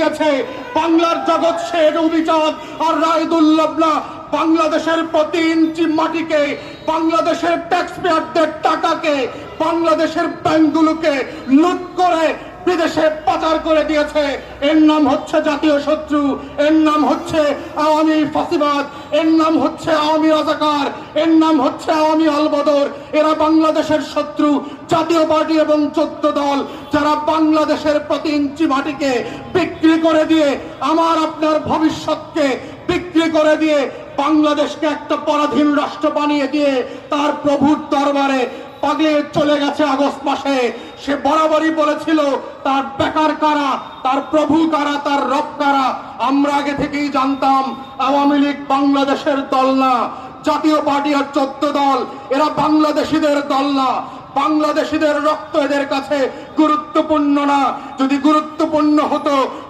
দিয়েছে। বাংলার জগৎ শেখ অভিজাত আর রায়দুল্লাহ বাংলাদেশের প্রতি ইঞ্চি মাটিকে, বাংলাদেশের ট্যাক্স পেয়ারদের টাকাকে, বাংলাদেশের ব্যাংকগুলোকে লুট করে বিদেশে পাচার করে দিয়েছে। এর নাম হচ্ছে জাতীয় শত্রু, এর নাম হচ্ছে আওয়ামী ফাসিবাদ, এর নাম হচ্ছে আওয়ামী রাজাকার, এর নাম হচ্ছে আওয়ামী আলবদর। এরা বাংলাদেশের শত্রু। জাতীয় পার্টি এবং 14 দল যারা বাংলাদেশের প্রতি ইঞ্চি মাটিকে বিক্রি করে দিয়ে, আমার আপনার ভবিষ্যৎকে বিক্রি করে দিয়ে, বাংলাদেশকে একটা পরাধীন রাষ্ট্র বানিয়ে দিয়ে তার প্রভুর দরবারে পাগলে চলে গেছে আগস্ট মাসে। সে বরাবরই বলেছিল তার বেকার কারা, তার প্রভু কারা, তার রব কারা। আমরা আগে থেকেই জানতাম আওয়ামী লীগ বাংলাদেশের দল না, জাতীয় পার্টি আর 14 দল এরা বাংলাদেশিদের দল না। বাংলাদেশিদের রক্ত এদের কাছে গুরুত্বপূর্ণ না। যদি গুরুত্বপূর্ণ হতো